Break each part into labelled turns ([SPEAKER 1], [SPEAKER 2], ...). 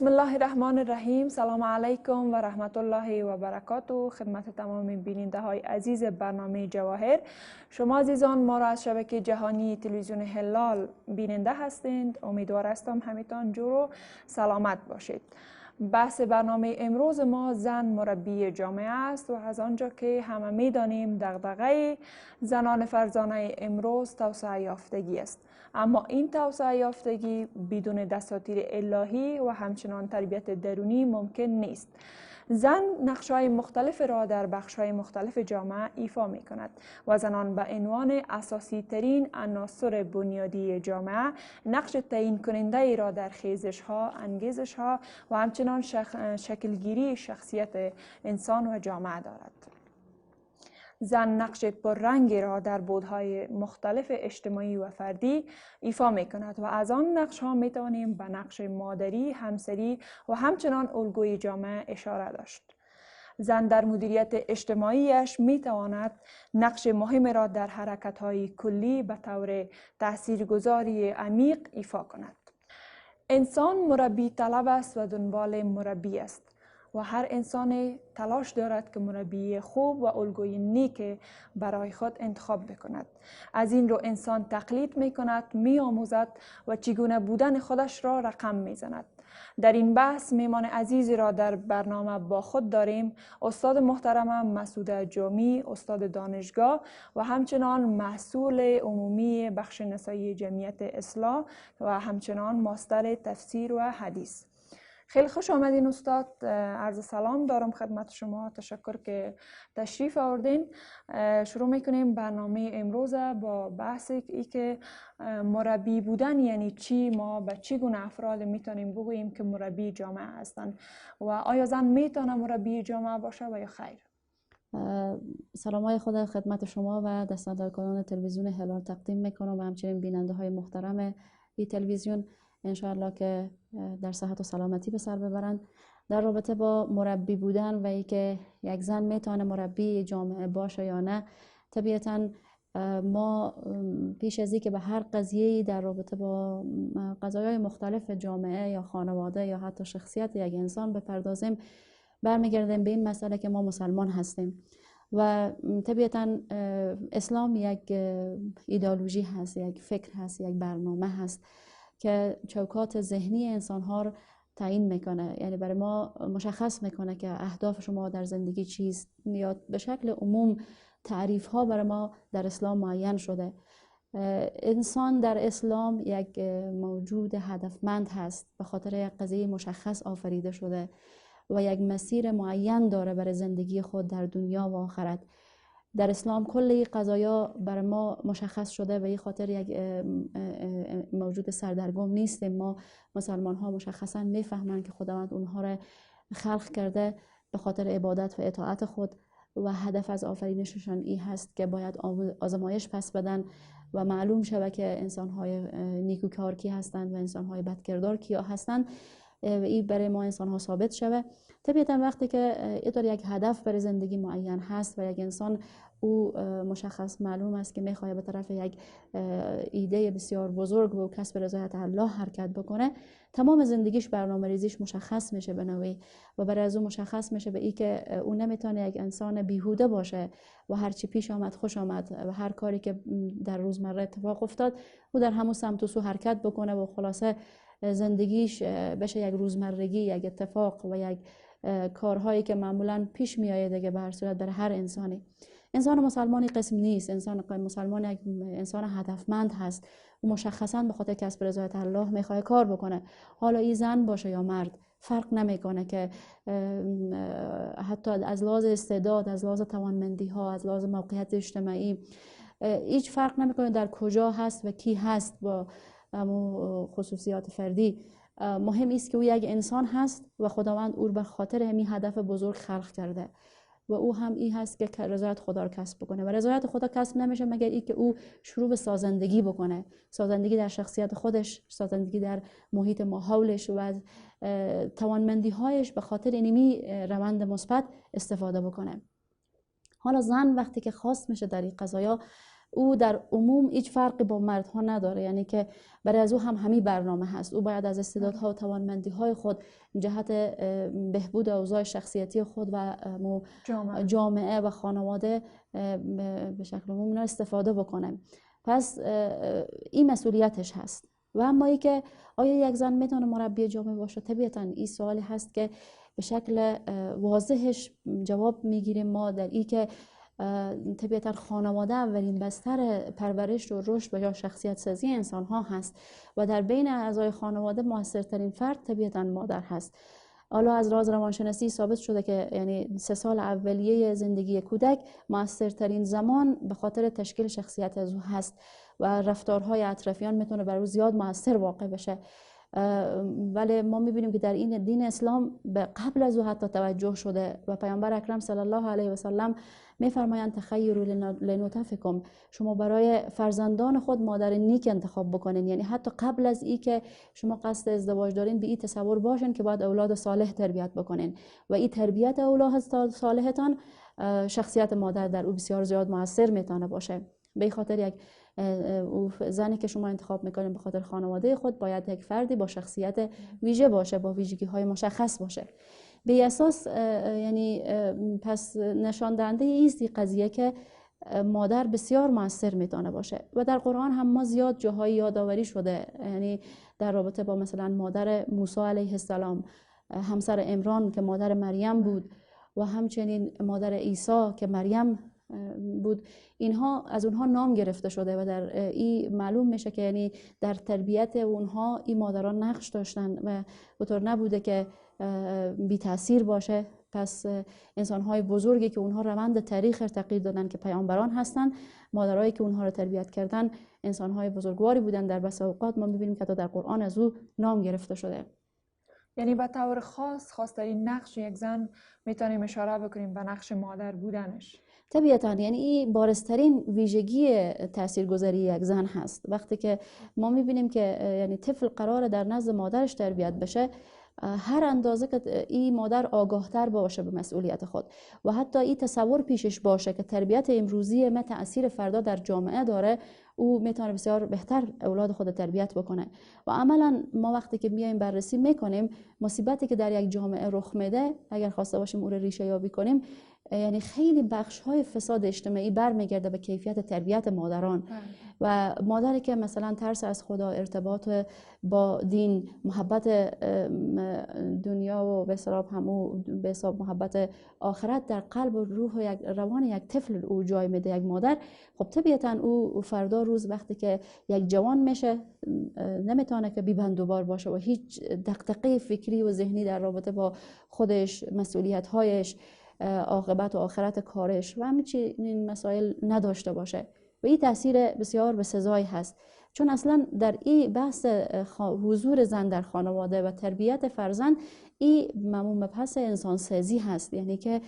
[SPEAKER 1] بسم الله الرحمن الرحیم. سلام علیکم و رحمت الله و برکاته خدمت تمام بیننده های عزیز برنامه جواهر. شما عزیزان ما را از شبکه جهانی تلویزیون هلال بیننده هستید. امیدوار هستم همتان جور و سلامت باشید. بحث برنامه امروز ما زن مربی جامعه است و از آنجا که همه می‌دانیم دغدغه زنان فرزانه امروز توسعه یافتگی است، اما این توسعه یافتگی بدون دساتیر الهی و همچنان تربیت درونی ممکن نیست. زن نقش‌های مختلف را در بخش‌های مختلف جامعه ایفا می‌کند و زنان به عنوان اساسی ترین عناصر بنیادی جامعه نقش تعیین کننده ای را در خیزش‌ها، انگیزش‌ها و همچنان شکلگیری شخصیت انسان و جامعه دارد. زن نقش پررنگی را در بعدهای مختلف اجتماعی و فردی ایفا می کند و از آن نقش ها می توانیم به نقش مادری، همسری و همچنان الگوی جامعه اشاره داشت. زن در مدیریت اجتماعیش می تواند نقش مهم را در حرکت های کلی به طور تاثیرگذاری عمیق ایفا کند. انسان مربی طلب است و دنبال مربی است و هر انسان تلاش دارد که مربی خوب و الگوی نیک برای خود انتخاب بکند. از این رو انسان تقلید می کند، می آموزد و چگونه بودن خودش را رقم می زند. در این بحث میمان عزیزی را در برنامه با خود داریم. استاد محترم مسعود جامی، استاد دانشگاه و همچنان مسئول عمومی بخش نسایی جمعیت اصلاح و همچنان ماستر تفسیر و حدیث. خیلی خوش آمدین استاد. عرض سلام دارم خدمت شما. تشکر که تشریف آوردین. شروع میکنیم برنامه امروز با بحث ای که مربی بودن یعنی چی. ما به چی گونه افراد میتونیم بگوییم که مربی جامعه هستند و آیا زن میتونه مربی جامعه باشه و یا خیر؟
[SPEAKER 2] سلام های خود خدمت شما و دستاندارکاران تلویزیون هلال تقدیم میکنم و همچنین بیننده های محترم این تلویزیون انشاءالله که در صحت و سلامتی به سر ببرند. در رابطه با مربی بودن و ای که یک زن میتونه مربی جامعه باشه یا نه، طبیعتاً ما پیش از این که به هر قضیه‌ای در رابطه با قضایای مختلف جامعه یا خانواده یا حتی شخصیت یک انسان بپردازیم، برمیگردیم به این مسئله که ما مسلمان هستیم و طبیعتاً اسلام یک ایدئولوژی هست، یک فکر هست، یک برنامه هست که چوکات ذهنی انسان‌ها رو تعیین میکنه. یعنی برای ما مشخص میکنه که اهداف شما در زندگی چیست، یا به شکل عموم تعریف ها برای ما در اسلام معین شده. انسان در اسلام یک موجود هدفمند هست، به خاطر یک قضیه مشخص آفریده شده و یک مسیر معین داره برای زندگی خود در دنیا و آخرت. در اسلام کلی قضایا بر ما مشخص شده و این خاطر یک موجود سردرگم نیستیم. ما مسلمان ها مشخصا میفهمند که خداوند اونها را خلق کرده به خاطر عبادت و اطاعت خود و هدف از آفرینششان این هست که باید آزمایش پس بدن و معلوم شود که انسان های نیکوکار کی هستند و انسان های بدکردار کیا هستند. این برای ما انسان ها ثابت شده. طبیعتا وقتی که اینطور یک هدف برای زندگی معین هست و یک انسان او مشخص معلوم است که میخواد به طرف یک ایده بسیار بزرگ و کسب رضایت الله حرکت بکنه، تمام زندگیش برنامه ریزیش مشخص میشه به نوعی و برای از اون مشخص میشه به این که اون نمیتونه یک انسان بیهوده باشه و هر چی پیش آمد خوش آمد و هر کاری که در روزمره اتفاق افتاد او در همون سمت و سو حرکت بکنه و خلاصه زندگیش بشه یک روزمرگی، یک اتفاق و یک کارهایی که معمولا پیش میآید دیگه. به هر صورت برای هر انسانی، انسان مسلمانی قسم نیست. انسان مسلمان یک انسان هدفمند هست و مشخصا به خاطر کسب رضایت الله میخواد کار بکنه. حالا این زن باشه یا مرد فرق نمیکنه، که حتی از لحاظ استعداد، از لحاظ توانمندی ها، از لحاظ موقعیت اجتماعی هیچ فرق نمیکنه در کجا هست و کی هست. با خصوصیات فردی مهم است که او یک انسان هست و خداوند او به خاطر همین هدف بزرگ خلق کرده و او هم این هست که رضایت خدا رو کسب بکنه و رضایت خدا کسب نمیشه مگر این که او شروع به سازندگی بکنه، سازندگی در شخصیت خودش، سازندگی در محیط ماحولش و از توانمندی هایش به خاطر اینمی روند مثبت استفاده بکنه. حالا زن وقتی که خاص میشه در این قضایا، او در عموم هیچ فرقی با مردها نداره، یعنی که برای از او هم همین برنامه هست. او باید از استعدادها و توانمندی های خود جهت بهبود اوضاع شخصیتی خود و جامعه و خانواده به شکل عمومی استفاده بکنه. پس این مسئولیتش هست. و اما ای که آیا یک زن میتونه مربی جامعه باشه؟ طبیعتا این سوالی هست که به شکل واضحش جواب میگیریم ما در این که طبیعتا خانواده اولین بستر پرورش و رشد و یا شخصیت سازی انسان ها هست و در بین اعضای خانواده موثرترین فرد طبیعتا مادر هست. حالا از لحاظ روانشناسی ثابت شده که یعنی 3 سال اولیه زندگی کودک موثرترین زمان به خاطر تشکیل شخصیت از او هست و رفتارهای اطرافیان میتونه بر او زیاد موثر واقع بشه. ولی ما میبینیم که در این دین اسلام به قبل از او حتی توجه شده و پیامبر اکرم صلی الله علیه و سلم میفرمایند تخیروا لنطفکم، شما برای فرزندان خود مادر نیک انتخاب بکنین. یعنی حتی قبل از این که شما قصد ازدواج دارین به این تصور باشین که باید اولاد صالح تربیت بکنین و این تربیت اولاد صالحتان شخصیت مادر در او بسیار زیاد موثر میتونه باشه. به خاطر یک زنی که شما انتخاب میکنین به خاطر خانواده خود باید یک فردی با شخصیت ویژه باشه، با ویژگی های مشخص باشه. به اساس یعنی پس نشان دهنده ایست قضیه که مادر بسیار موثر میتونه باشه و در قرآن هم ما زیاد جاهای یادآوری شده، یعنی در رابطه با مثلا مادر موسی علیه السلام، همسر عمران که مادر مریم بود و همچنین مادر عیسی که مریم بود، اینها از اونها نام گرفته شده و در این معلوم میشه که یعنی در تربیت اونها این مادران نقش داشتن و بطور نبوده که بی تأثیر باشه. پس انسان‌های بزرگی که اونها روند تاریخ تغییر دادن که پیامبران هستن، مادرایی که اونها رو تربیت کردن انسان‌های بزرگواری بودن. در بسیار اوقات ما می‌بینیم که در قرآن از او نام گرفته شده.
[SPEAKER 1] یعنی به طور خاص‌ترین نقش یک زن میتونیم اشاره بکنیم به نقش مادر بودنش.
[SPEAKER 2] طبیعتا یعنی این بارزترین ویژگی تاثیرگذاری یک زن هست. وقتی که ما می‌بینیم که یعنی طفل قراره در نزد مادرش تربیت بشه، هر اندازه که این مادر آگاهتر باشه به مسئولیت خود و حتی این تصور پیشش باشه که تربیت امروزی ما تأثیر فردا در جامعه داره، او میتونه بسیار بهتر اولاد خود تربیت بکنه. و عملا ما وقتی که میایم بررسی میکنیم مصیبتی که در یک جامعه رخ میده، اگر خواسته باشیم او رو ریشه یابی کنیم، یعنی خیلی بخش های فساد اجتماعی برمیگرده به کیفیت تربیت مادران. و مادری که مثلا ترس از خدا، ارتباط با دین، محبت دنیا و به حساب محبت آخرت در قلب و روح و روان یک طفل او جای میده یک مادر، خب طبیعتا او فردا روز وقتی که یک جوان میشه نمیتونه که بی‌بندوبار باشه و هیچ دغدغه فکری و ذهنی در رابطه با خودش، مسئولیت هایش، عاقبت و آخرت کارش و همین مسائل نداشته باشه. و این تاثیر بسیار بسزایی هست، چون اصلا در این بحث حضور زن در خانواده و تربیت فرزند این مبحث انسان سازی هست. یعنی که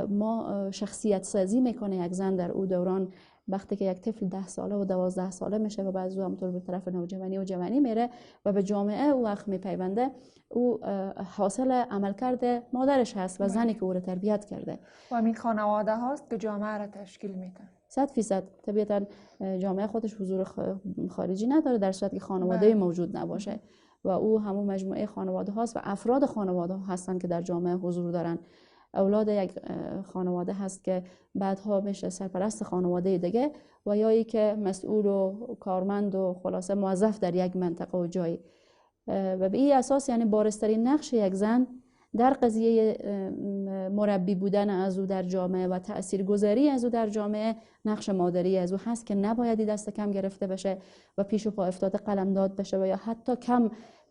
[SPEAKER 2] ما شخصیت سازی میکنه یک زن در او دوران، وقتی که یک طفل 10 ساله و 12 ساله میشه و بعضی همطور به طرف نوجوانی و جوانی میره و به جامعه او وقت میپیونده، او حاصل عملکرد مادرش هست و زنی که او رو تربیت کرده
[SPEAKER 1] و همین خانواده هاست که جامعه را تشکیل میدن.
[SPEAKER 2] 100% طبیعتا جامعه خودش حضور خارجی نداره در صورتی که خانواده موجود نباشه و او همون مجموعه خانواده هاست و افراد خانواده ها هستن که در جامعه حضور دارن. اولاد یک خانواده هست که بعدها میشه سرپرست خانواده دیگه و یا ای که مسئول و کارمند و خلاصه موظف در یک منطقه و جایی. و به این اساس یعنی بارزترین نقش یک زن در قضیه مربی بودن از او در جامعه و تاثیرگذاری از او در جامعه نقش مادری از او هست که نباید دست کم گرفته بشه و پیش و پا افتاده قلمداد بشه و یا حتی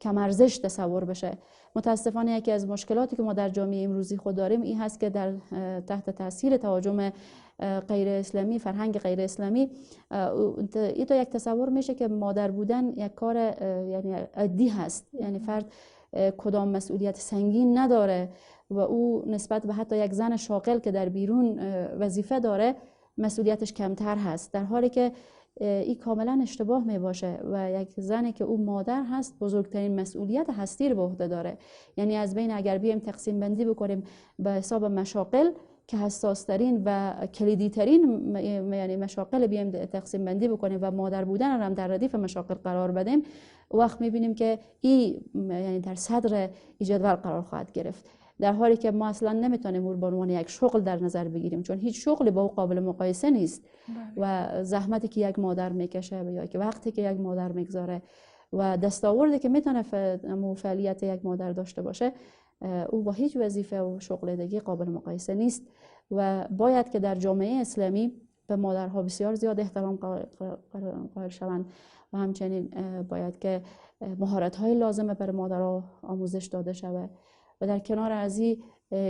[SPEAKER 2] کم ارزش تصور بشه. متاسفانه یکی از مشکلاتی که ما در جامعه امروزی خود داریم این هست که در تحت تاثیر تهاجم غیر اسلامی، فرهنگ غیر اسلامی، این تو یک تصور میشه که مادر بودن یک کار یعنی عادی هست، یعنی فرد کدام مسئولیت سنگین نداره و او نسبت به حتی یک زن شاغل که در بیرون وظیفه داره مسئولیتش کمتر هست، در حالی که این کاملا اشتباه می باشه و یک زنی که او مادر هست بزرگترین مسئولیت هستی رو به عهده داره. یعنی از بین اگر بیایم تقسیم بندی بکنیم به حساب مشاغل، که حساس ترین و کلیدی ترین یعنی مشاغل بیایم تقسیم بندی بکنیم و مادر بودن رو هم در ردیف مشاغل قرار بدیم، وقت میبینیم که این یعنی در صدر جدول قرار خواهد گرفت، در حالی که ما اصلا نمیتونیم او به عنوان یک شغل در نظر بگیریم، چون هیچ شغلی با او قابل مقایسه نیست. و زحمتی که یک مادر میکشه یا که وقتی که یک مادر میگذاره و دستاوردی که میتونه فعالیت یک مادر داشته باشه، او با هیچ وظیفه و شغل دیگه قابل مقایسه نیست و باید که در جامعه اسلامی به مادرها بسیار زیاد احترام قائل شوند و همچنین باید که مهارت‌های لازمه برای مادرها آموزش داده شود و در کنار از این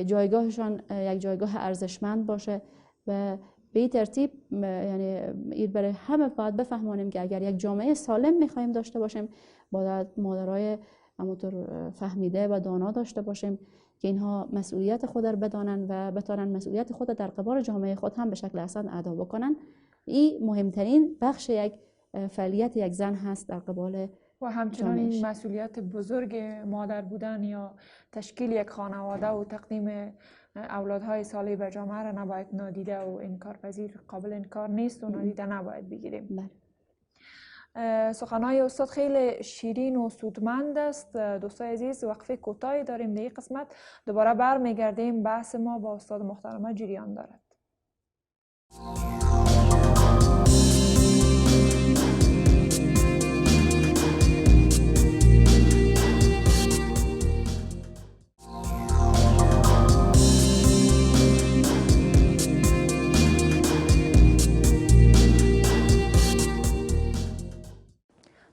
[SPEAKER 2] جایگاهشان یک جایگاه ارزشمند باشه و به این ترتیب یعنی برای همه باید بفهمانیم که اگر یک جامعه سالم میخوایم داشته باشیم باید مادرای همونطور فهمیده و دانا داشته باشیم که اینها مسئولیت خود را بدانند و بتوانند مسئولیت خود در قبال جامعه خود هم به شکل احسن ادا بکنند. این مهمترین بخش یک فعالیت یک زن هست در قبال
[SPEAKER 1] و همچنان این مسئولیت بزرگ مادر بودن یا تشکیل یک خانواده و تقدیم اولادهای صالح به جامعه را نباید نادیده و انکارپذیر قابل انکار نیست و نادیده نباید بگیریم. سخنهای استاد خیلی شیرین و سودمند است. دوستای عزیز وقفه کوتاهی داریم، در این قسمت دوباره برمیگردیم. بحث ما با استاد محترمه جریان دارد.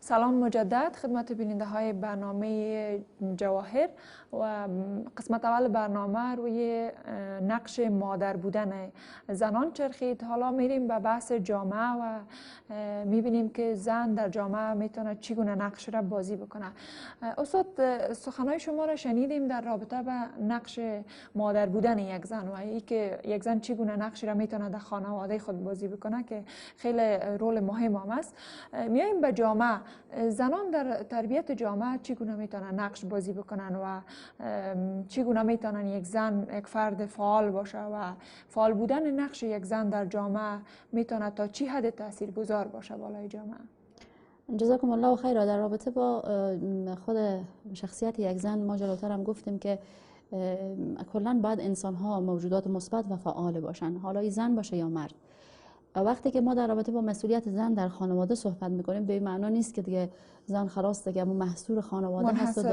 [SPEAKER 1] سلام مجدد خدمت بیننده های برنامه جواهر و قسمت اول برنامه روی نقش مادر بودن زنان چرخید. حالا میریم به بحث جامعه و میبینیم که زن در جامعه میتونه چگونه نقش را بازی بکنه. استاد سخنهای شما را شنیدیم در رابطه به نقش مادر بودن یک زن و ای که یک زن چگونه نقش را میتونه در خانواده خود بازی بکنه که خیلی رول مهم هم است. میایم به جامعه. زنان در تربیت جامعه چگونه میتونن نقش بازی بکنن و چگونه میتونن یک زن یک فرد فعال باشه و فعال بودن نقش یک زن در جامعه میتونه تا چی حد تاثیرگذار باشه بالای جامعه؟
[SPEAKER 2] جزاکم الله خیر. در رابطه با خود شخصیت یک زن ما جلوتر هم گفتیم که کلا باید انسان ها موجودات مثبت و فعال باشن، حالا این زن باشه یا مرد. وقتی که ما در رابطه با مسئولیت زن در خانواده صحبت میکنیم به این معنا نیست که دیگه زن خلاص دیگه محصور خانواده هست و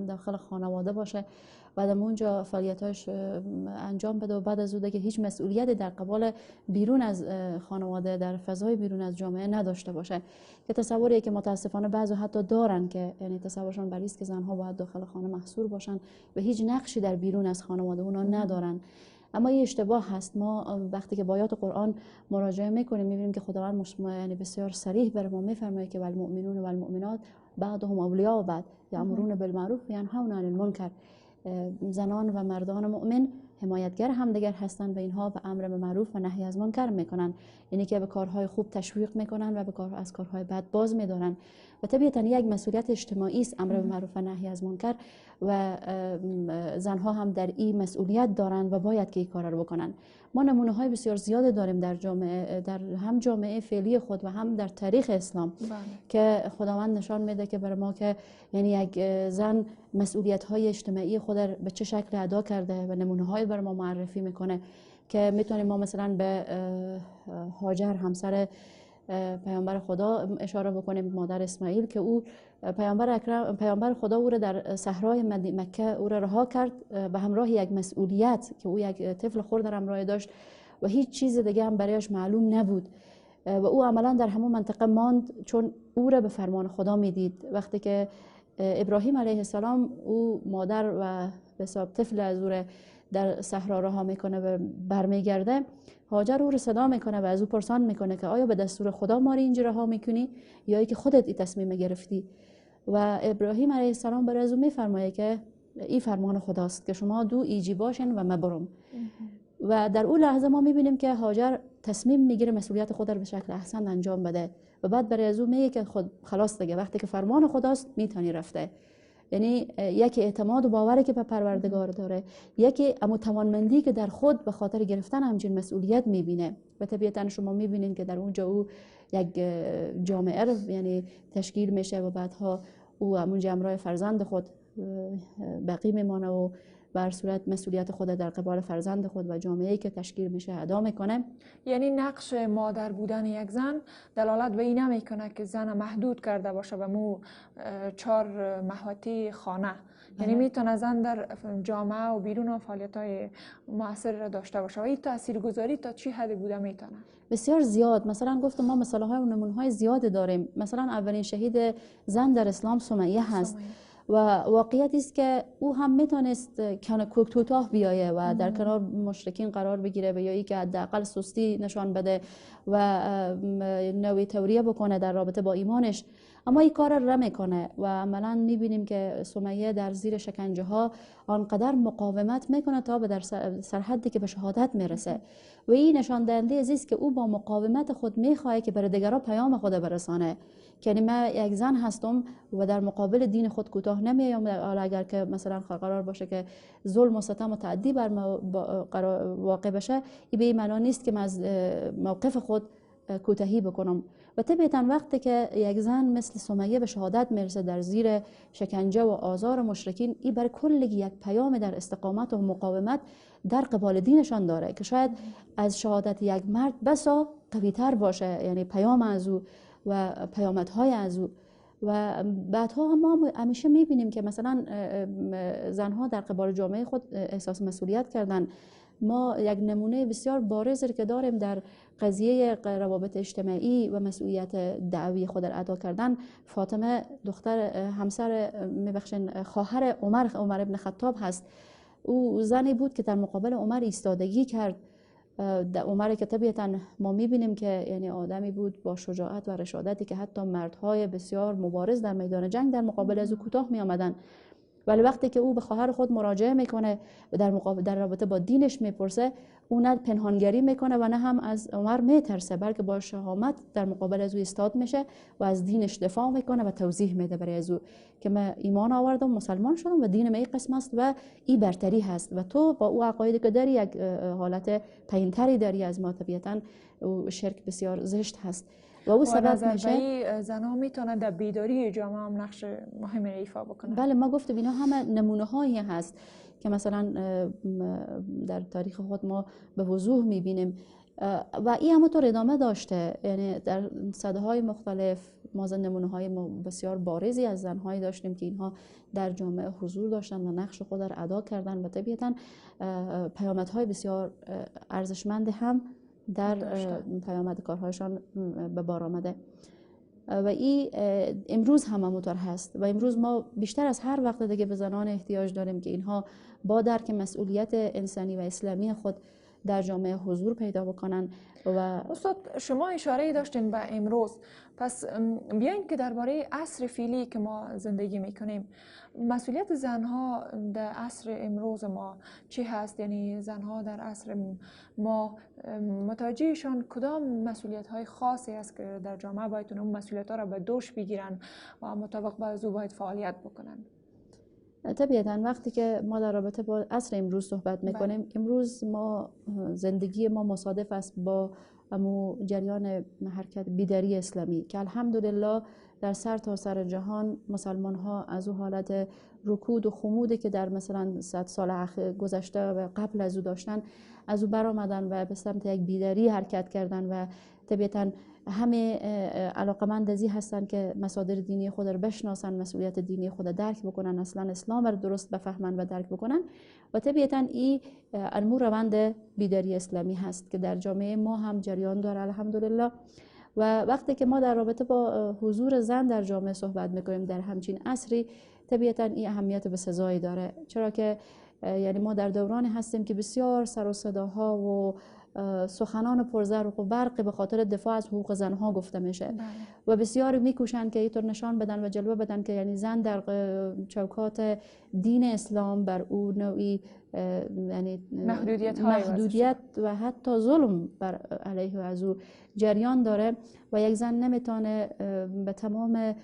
[SPEAKER 2] داخل خانواده باشه و در اونجا فعالیتاش انجام بده و بعد از اون دیگه هیچ مسئولیتی در قبال بیرون از خانواده در فضای بیرون از جامعه نداشته باشه، که تصوریه که متاسفانه بعضی حتی دارن که یعنی تصورشون بر است که زنها باید داخل خانه محصور باشن و هیچ نقشی در بیرون از خانواده اونا ندارن. اما این اشتباه هست. ما وقتی که با آیات قرآن مراجعه میکنیم میبینیم که خداوند یعنی بسیار صریح بر ما میفرماید که والمؤمنون و المؤمنات بعضهم اولیاء بعض یأمرون بالمعروف و ینهون عن المنکر. زنان و مردان مؤمن حمایتگر همدیگر هستند و اینها به امر معروف و نهی از منکر میکنن، یعنی که به کارهای خوب تشویق میکنن و از کارهای بد باز میدارن و طبیعتا یک مسئولیت اجتماعی است امر معروف و نهی از منکر و زنها هم در این مسئولیت دارند و باید که این کار رو بکنن. ما نمونه های بسیار زیاد داریم در جامعه، در هم جامعه فعلی خود و هم در تاریخ اسلام که خداوند نشان میده که برای ما که یعنی یک زن مسئولیت های اجتماعی خود به چه شکل ادا کرده و نمونه های برای ما معرفی میکنه که میتونیم ما مثلا به هاجر همسر پیامبر خدا اشاره بکنیم، مادر اسماعیل که او پیامبر خدا او را در صحرای مکه او را رها کرد به همراه یک مسئولیت که او یک طفل خرد در همراه داشت و هیچ چیز دیگه هم برایش معلوم نبود و او عملا در همون منطقه ماند چون او را به فرمان خدا میدید. وقتی که ابراهیم علیه السلام او مادر و به حساب طفل از او در صحرا رها میکنه و برمیگرده، هاجر او رو صدا میکنه و از او پرسان میکنه که آیا به دستور خدا ما رو اینجا رها میکنی یا ای که خودت این تصمیم گرفتی؟ و ابراهیم علیه السلام برای از او میفرمایه که این فرمان خداست که شما دو ایجی باشین و مبرم. و در اون لحظه ما میبینیم که هاجر تصمیم میگیره مسئولیت خود رو به شکل احسن انجام بده و بعد برای از او میگه که خود خلاص دیگه وقتی که فرمان خداست میتونی رفته. یعنی یکی اعتماد و باوری که به پروردگار داره، یکی اما توانمندی که در خود به خاطر گرفتن همچین مسئولیت میبینه. و طبیعتا شما میبینین که در اونجا او یک جامعه رو یعنی تشکیل میشه و بعدها او همون جمعرای فرزند خود باقی میمانه و بر صورت مسئولیت خود در قبال فرزند خود و جامعه‌ای که تشکیل میشه ادا میکنه.
[SPEAKER 1] یعنی نقش مادر بودن یک زن دلالت به این نمیکنه که زن محدود کرده باشه به مو 4 محوطه خانه. یعنی میتونه زن در جامعه و بیرون فعالیت‌های مؤثر را داشته باشه. و این تاثیرگذاری تا چی حد بوده میتونه؟
[SPEAKER 2] بسیار زیاد. مثلا گفتم ما مثال‌های و نمونه‌های زیاد داریم. مثلا اولین شهید زن در اسلام سمیه هست و واقعیت است که او هم میتونست کوتاه بیایه و در کنار مشرکین قرار بگیره و یا ای که حداقل سستی نشان بده و نوعی توریه بکنه در رابطه با ایمانش، اما این کار را نمیکنه و عملا میبینیم که سمیه در زیر شکنجه ها آنقدر مقاومت میکنه تا به در سرحدی که به شهادت میرسه و این نشان دهنده است که او با مقاومت خود میخواد که برای دیگران پیام خود برسانه. یعنی من یک زن هستم و در مقابل دین خود کوتاه نمیایم. اگر که مثلا قرار باشه که ظلم و ستم و تعدی بر واقع بشه، این به این معنا نیست که من از موقف خود کوتاهی بکنم. و طبعا وقتی که یک زن مثل سمیه به شهادت میرسه در زیر شکنجه و آزار مشرکین، این برای کلگی یک پیام در استقامت و مقاومت در قبال دینشان داره که شاید از شهادت یک مرد بسا قوی‌تر باشه، یعنی پیام از او و پیامدهای از او. و بعدها ما همیشه میبینیم که مثلا زنها در قبال جامعه خود احساس مسئولیت کردن. ما یک نمونه بسیار بارز که داریم در قضیه روابط اجتماعی و مسئولیت دعوی خود را ادا کردن. فاطمه دختر همسر خواهر عمر ابن خطاب هست. او زنی بود که در مقابل عمر ایستادگی کرد. عمر که طبیعتا ما میبینیم که یعنی آدمی بود با شجاعت و رشادتی که حتی مردهای بسیار مبارز در میدان جنگ در مقابل از او کوتاه می آمدن. ولی وقتی که او به خواهر خود مراجعه میکنه و در رابطه با دینش میپرسه، او نه پنهانگری میکنه و نه هم از عمر میترسه، بلکه با شهامت در مقابل از او ایستاد میشه و از دینش دفاع میکنه و توضیح میده برای از او که من ایمان آوردم، مسلمان شدم و دین من این قسم است و این برتری هست و تو با او عقایدی که داری یک حالت پایین‌تری داری از ما. طبیعتا شرک بسیار زشت هست و او سبب میشه
[SPEAKER 1] زنها میتونن در بیداری جامعه هم نقش مهمی ایفا بکنن.
[SPEAKER 2] بله، ما گفتیم اینا همه نمونه هایی هست که مثلا در تاریخ خود ما به وضوح میبینیم و این همونطور ادامه داشته. یعنی در سده های مختلف ما نمونه های بسیار بارزی از زنهایی داشتیم که اینها در جامعه حضور داشتن و نقش خود را ادا کردن و طبیعتا پیامدهای بسیار ارزشمند هم در پیامد کارهایشان به بار آمده و این امروز هم همونطور هست و امروز ما بیشتر از هر وقت دیگه به زنان احتیاج داریم که اینها با درک مسئولیت انسانی و اسلامی خود در جامعه حضور پیدا بکنن. و
[SPEAKER 1] استاد شما اشاره داشتین به امروز، پس بیاین که درباره عصر فعلی که ما زندگی میکنیم مسئولیت زنها در عصر امروز ما چی هست؟ یعنی زنها در عصر ما متوجهشان کدام مسئولیت های خاصی است که در جامعه باید اون مسئولیت ها را به دوش بگیرن و مطابق با از او باید فعالیت بکنن؟
[SPEAKER 2] طبیعتا وقتی که ما در رابطه با عصر امروز صحبت میکنیم، امروز ما زندگی ما مصادف است با جریان حرکت بیداری اسلامی که الحمدلله در سر جهان مسلمان ها از او حالت رکود و خمودی که در مثلا 100 سال گذشته و قبل از او داشتن از او برآمدن و به سمت یک بیداری حرکت کردن و طبیعتا همه علاقمند ازی هستن که مصادر دینی خود را بشناسن، مسئولیت دینی خود را درک بکنن، اصلا اسلام را درست بفهمن و درک بکنن و طبیعتا این امور روند بیداری اسلامی هست که در جامعه ما هم جریان داره الحمدلله. و وقتی که ما در رابطه با حضور زن در جامعه صحبت میکنیم در همچین عصری، طبیعتا این اهمیت به سزایی داره، چرا که یعنی ما در دورانی هستیم که بسیار سر و صداها و سخنان پرزرق و برق به خاطر دفاع از حقوق زنها گفته میشه و بسیار میکوشن که اینطور نشان بدن و جلوه بدن که یعنی زن در چوکات دین اسلام بر او نوعی یعنی محدودیت و حتی ظلم بر علیه از او جریان داره و یک زن نمیتونه به تمام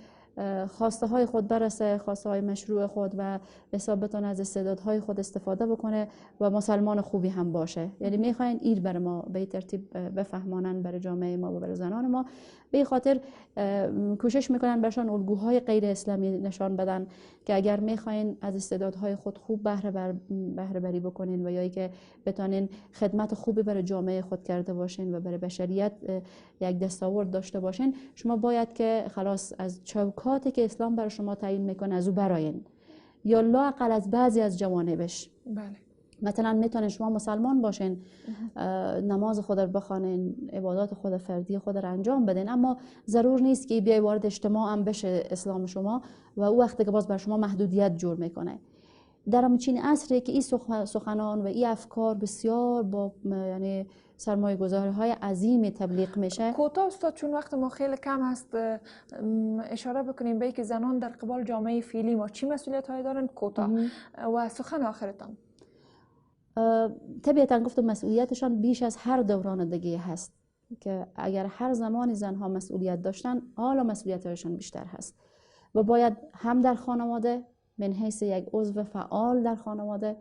[SPEAKER 2] خواسته های خود برسه، خواسته های مشروع خود و حساب بتونه از استعدادهای خود استفاده بکنه و مسلمان خوبی هم باشه. یعنی میخواین ایر بر ما به این ترتیب بفهمانن برای جامعه ما و برای زنان ما. به این خاطر کوشش میکنن برشان الگوهای غیر اسلامی نشان بدن که اگر میخواین از استعدادهای خود خوب بهره بری بکنین و یا که بتونین خدمت خوبی برای جامعه خود کرده باشین و برای بشریت یک دستاورد داشته باشین، شما باید که خلاص از چوکاتی که اسلام برای شما تعیین میکنه از او براین، یا لااقل از بعضی از جوانبش.
[SPEAKER 1] بله.
[SPEAKER 2] مثلا میتونین شما مسلمان باشین، نماز خود رو بخوانین، عبادات خود فردی خود رو انجام بدین، اما ضرور نیست که بیای وارد اجتماع هم بشه اسلام شما و او وقتی که باز بر شما محدودیت جور میکنه. در همچین عصری که این سخنان و این افکار بسیار با یعنی سرمایه گذاری های عظیمی تبلیغ میشه.
[SPEAKER 1] کوتاه استاد، چون وقت ما خیلی کم است، اشاره بکنیم به اینکه زنان در قبال جامعه فعلی ما چی مسئولیت هایی دارن کوتاه و سخن آخرتان.
[SPEAKER 2] طبیعتا گفتم مسئولیتشان بیش از هر دوران دیگه هست که اگر هر زمانی زنها مسئولیت داشتن، حالا مسئولیتشان بیشتر هست و باید هم در خانواده من حیث یک عضو فعال در خانواده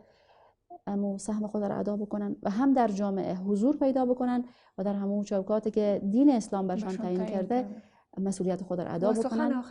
[SPEAKER 2] سهم خود را ادا بکنن و هم در جامعه حضور پیدا بکنن و در همون چوکاتی که دین اسلام برشان تعیین کرده مسئولیت خود را ادا بکنن.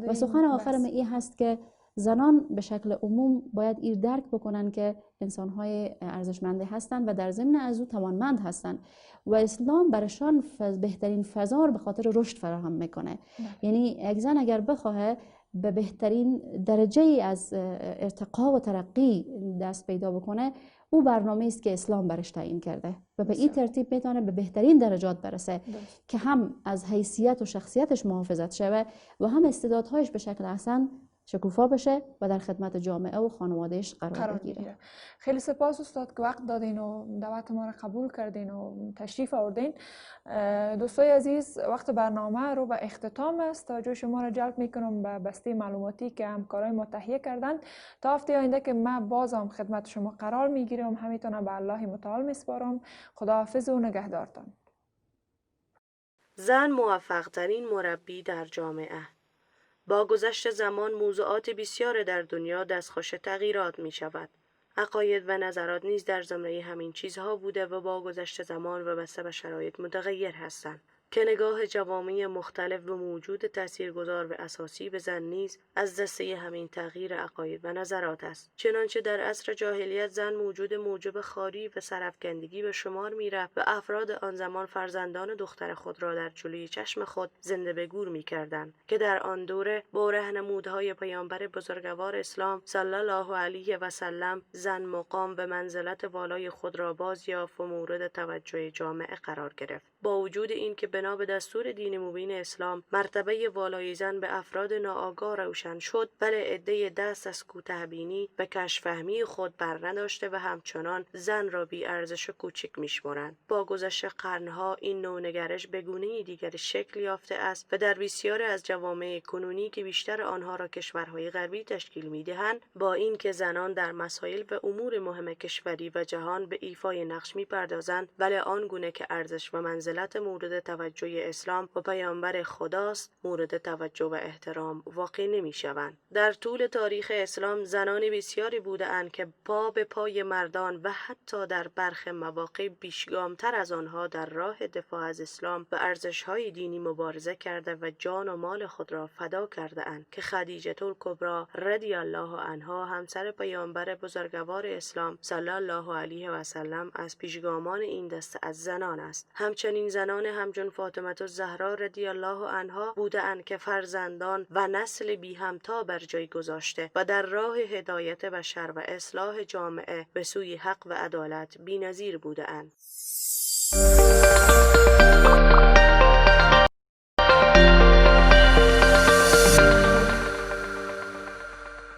[SPEAKER 2] و سخن آخر من این هست که زنان به شکل عموم باید این درک بکنن که انسان‌های ارزشمندی هستند و در ضمن از او توانمند هستند و اسلام برشان بهترین فضا به خاطر رشد فراهم میکنه. یعنی یک زن اگر بخواه به بهترین درجه از ارتقا و ترقی دست پیدا بکنه، او برنامه است که اسلام برش تعیین کرده و به این ترتیب میتونه به بهترین درجات برسه که هم از حیثیت و شخصیتش محافظت شوه و هم استعدادهایش به شکل احسن شکوفا بشه و در خدمت جامعه و خانوادهش قرار بگیره.
[SPEAKER 1] خیلی سپاس استاد که وقت دادین و دعوت ما را قبول کردین و تشریف آوردین. دوستای عزیز، وقت برنامه رو به اختتام است. توجه شما را جلب میکنم به بسته معلوماتی که همکارای ما تهیه کردند. تا هفته آینده که من بازم خدمت شما قرار میگیرم، همیتونه به الله متعال میسپارم. خداحافظ و نگهدارتان.
[SPEAKER 3] زن موفق ترین مربی در جامعه. با گذشت زمان موضوعات بسیار در دنیا دستخوش تغییرات می شود. عقاید و نظرات نیز در زمره همین چیزها بوده و با گذشت زمان و بسته به شرایط متغیر هستند که نگاه جوامع مختلف به موجود تاثیرگذار و اساسی به زن نیز از دسته همین تغییر عقاید و نظرات است. چنانچه در عصر جاهلیت زن موجب خاری و سرافکندگی به شمار می‌رفت و افراد آن زمان فرزندان دختر خود را در جلوی چشم خود زنده به گور می‌کردند که در آن دوره با راهنمودهای پیامبر بزرگوار اسلام صلی الله علیه و سلم زن مقام و منزلت والای خود را باز یافت و مورد توجه جامعه قرار گرفت. با وجود این که بنا به دستور دین مبین اسلام مرتبه والای زن به افراد ناآگاه روشن شد، ولی عده دست از کوتاه‌بینی و کژفهمی خود بر نداشته و همچنان زن را بی ارزش و کوچک می‌شمارند. با گذشت قرنها این نوع نگرش به گونه‌ای دیگر شکل یافته است و در بسیاری از جوامع کنونی که بیشتر آنها را کشورهای غربی تشکیل می‌دهند، با اینکه زنان در مسائل و امور مهم کشوری و جهان به ایفای نقش می‌پردازند، ولی آنگونه که ارزش و منزلت مورد توجه اسلام و پیامبر خداست مورد توجه و احترام واقع نمی‌شوند. در طول تاریخ اسلام زنان بسیاری بوده‌اند که پا به پای مردان و حتی در برخی مواقع پیشگام‌تر از آنها در راه دفاع از اسلام و ارزش‌های دینی مبارزه کرده و جان و مال خود را فدا کرده‌اند که خدیجه الکبری رضی الله عنها همسر پیامبر بزرگوار اسلام صلی الله علیه و سلم از پیشگامان این دسته از زنان است. همچنین زنان همچون فاطمه الزهرا رضی الله عنها بودند که فرزندان و نسل بی همتا بر جای گذاشته و در راه هدایت بشر و اصلاح جامعه به سوی حق و عدالت بی‌نظیر بودند.